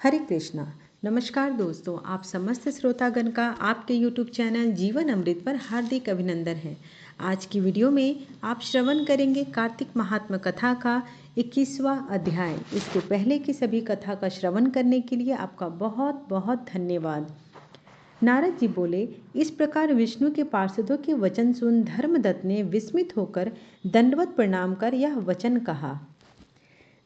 हरे कृष्णा। नमस्कार दोस्तों, आप समस्त श्रोतागण का आपके YouTube चैनल जीवन अमृत पर हार्दिक अभिनंदन है। आज की वीडियो में आप श्रवण करेंगे कार्तिक महात्म कथा का 21वां अध्याय। इसके पहले की सभी कथा का श्रवण करने के लिए आपका बहुत बहुत धन्यवाद। नारद जी बोले, इस प्रकार विष्णु के पार्षदों के वचन सुन धर्मदत्त ने विस्मित होकर दंडवत प्रणाम कर यह वचन कहा।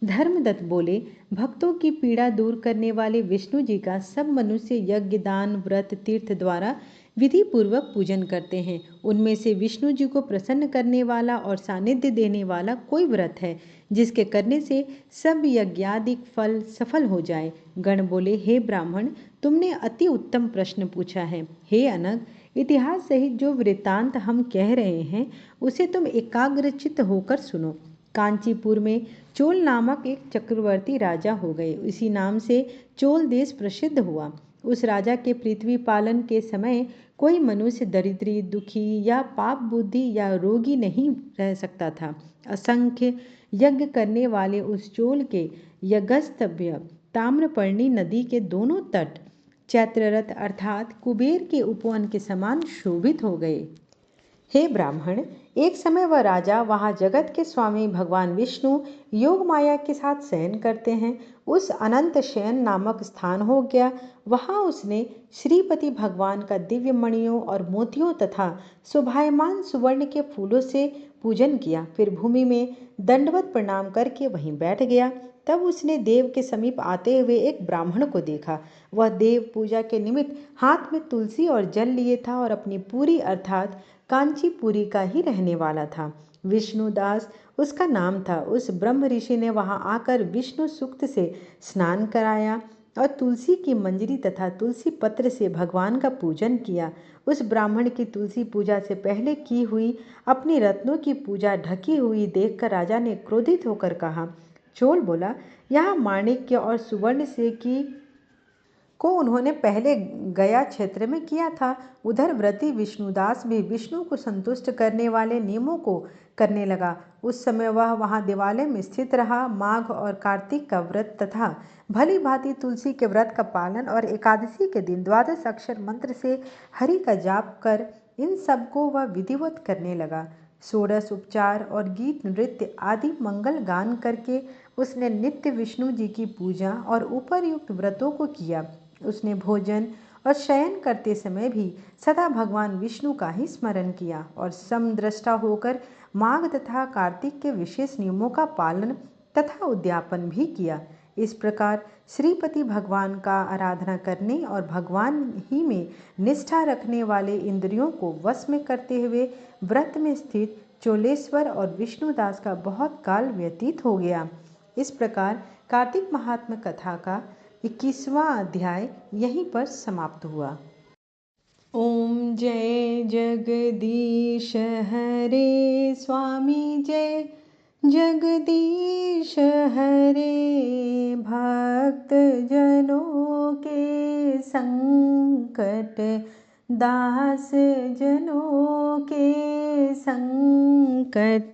धर्मदत्त बोले, भक्तों की पीड़ा दूर करने वाले विष्णु जी का सब मनुष्य यज्ञ, दान, व्रत, तीर्थ द्वारा विधि पूर्वक पूजन करते हैं। उनमें से विष्णु जी को प्रसन्न करने वाला और सानिध्य देने वाला कोई व्रत है जिसके करने से सब यज्ञादिक फल सफल हो जाए। गण बोले, हे ब्राह्मण, तुमने अति उत्तम प्रश्न पूछा है। हे अनग, इतिहास सहित जो वृत्तांत हम कह रहे हैं उसे तुम एकाग्रचित्त होकर सुनो। कांचीपुर में चोल नामक एक चक्रवर्ती राजा हो गए। इसी नाम से चोल देश प्रसिद्ध हुआ। उस राजा के पृथ्वी पालन के समय कोई मनुष्य दरिद्री, दुखी या पाप बुद्धि या रोगी नहीं रह सकता था। असंख्य यज्ञ करने वाले उस चोल के यज्ञस्तभ्य ताम्रपर्णी नदी के दोनों तट चैत्ररथ अर्थात कुबेर के उपवन के समान शोभित हो गए। हे ब्राह्मण, एक समय वह राजा वहाँ जगत के स्वामी भगवान विष्णु योग माया के साथ शयन करते हैं। उस अनंत शयन नामक स्थान हो गया। वहाँ उसने श्रीपति भगवान का दिव्य मणियों और मोतियों तथा शोभायमान सुवर्ण के फूलों से पूजन किया। फिर भूमि में दंडवत प्रणाम करके वहीं बैठ गया। तब उसने देव के समीप आते हुए एक ब्राह्मण को देखा। वह देव पूजा के निमित्त हाथ में तुलसी और जल लिए था और अपनी पूरी अर्थात कांचीपुरी का ही रहने वाला था। विष्णुदास उसका नाम था। उस ब्रह्म ऋषि ने वहां आकर विष्णु सूक्त से स्नान कराया और तुलसी की मंजरी तथा तुलसी पत्र से भगवान का पूजन किया। उस ब्राह्मण की तुलसी पूजा से पहले की हुई अपनी रत्नों की पूजा ढकी हुई देखकर राजा ने क्रोधित होकर कहा। चोल बोला, यहाँ माणिक्य और सुवर्ण से की को उन्होंने पहले गया क्षेत्र में किया था। उधर व्रती विष्णुदास भी विष्णु को संतुष्ट करने वाले नियमों को करने लगा। उस समय वह वहाँ देवालय में स्थित रहा। माघ और कार्तिक का व्रत तथा भली भांति तुलसी के व्रत का पालन और एकादशी के दिन 12 अक्षर मंत्र से हरि का जाप कर इन सबको वह विधिवत करने लगा। षोडश उपचार और गीत नृत्य आदि मंगल गान करके उसने नित्य विष्णु जी की पूजा और उपरयुक्त व्रतों को किया। उसने भोजन और शयन करते समय भी सदा भगवान विष्णु का ही स्मरण किया और समदृष्टा होकर माघ तथा कार्तिक के विशेष नियमों का पालन तथा उद्यापन भी किया। इस प्रकार श्रीपति भगवान का आराधना करने और भगवान ही में निष्ठा रखने वाले इंद्रियों को वश में करते हुए व्रत में स्थित चोलेश्वर और विष्णुदास का बहुत काल व्यतीत हो गया। इस प्रकार कार्तिक महात्म कथा का 21वां अध्याय यहीं पर समाप्त हुआ। ओम जय जगदीश हरे स्वामी, जय जगदीश हरे। भक्त जनों के संकट, दास जनों के संकट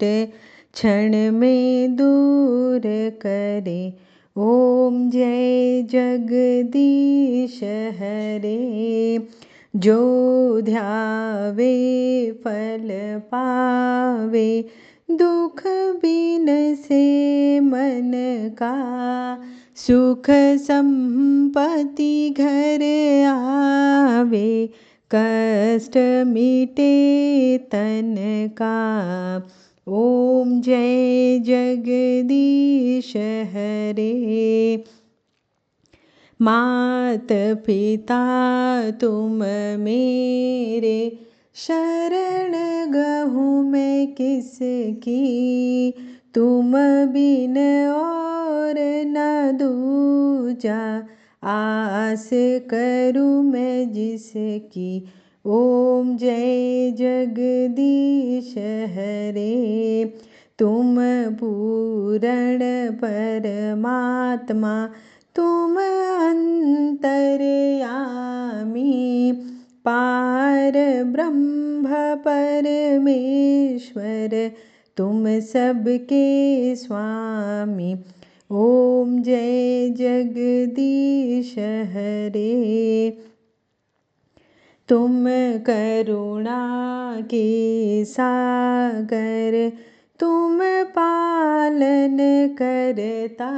क्षण में दूर करे। ओम जय जगदीश हरे। जो ध्यावे फल पावे, दुख बिन से मन का। सुख संपत्ति घर आवे, कष्ट मिटे तन का। ओम जय जगदीश हरे। मात पिता तुम मेरे, शरण गहूँ मैं किसकी। तुम बिन और न दूजा, आस करूँ मैं जिसकी। ओम जय जगदीश हरे। तुम पूर्ण परमात्मा, तुम अंतर्यामी। पार ब्रह्म परमेश्वर, तुम सबके स्वामी। ॐ जय जगदीश हरे। तुम करुणा के सागर, तुम पालन करता,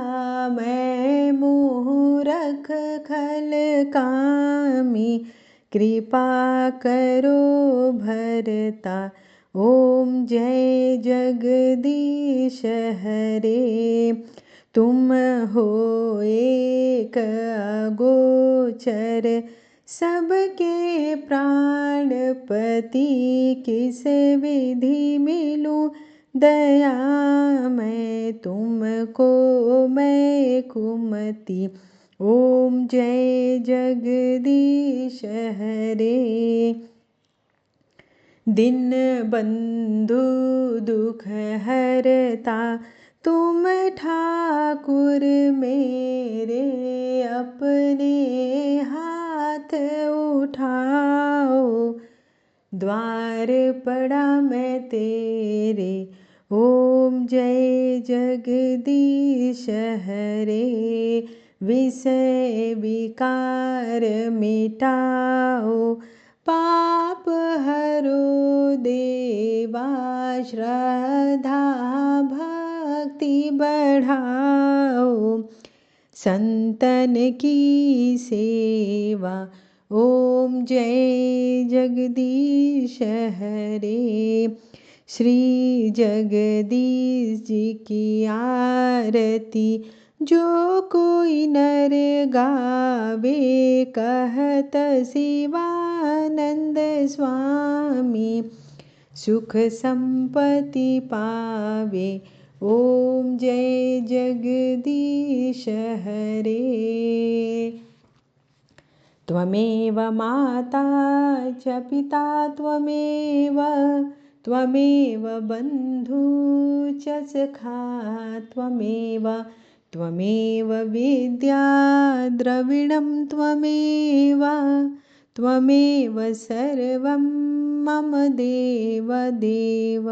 मैं मूरख खल कामी, कृपा करो भरता। ॐ जय जगदीश हरे। तुम हो एक अगोचर, सबके प्राणपति, किस विधि मिलूं दया मैं तुमको, मैं कुमति। ॐ जय जगदीश हरे। दिन बंधु दुख हरता, तुम ठाकुर मेरे, अपने हाथ उठाओ, द्वार पड़ा मैं तेरे। ॐ जय जगदीश हरे। विषय विकार मिटाओ, पाप हरो देवा, श्रद्धा भक्ति बढ़ाओ, संतन की सेवा। ॐ जय जगदीश हरे। श्री जगदीश जी की आरती, जो कोई नर गावे, कहत शिवानंद स्वामी, सुख संपत्ति पावे। ॐ जय जगदीश हरे। त्वमेव माता च पिता त्वमेव, त्वमेव बन्धु च सखा त्वमेव, त्वमेव विद्या द्रविणं त्वमेव, त्वमेव सर्वं मम देव देव।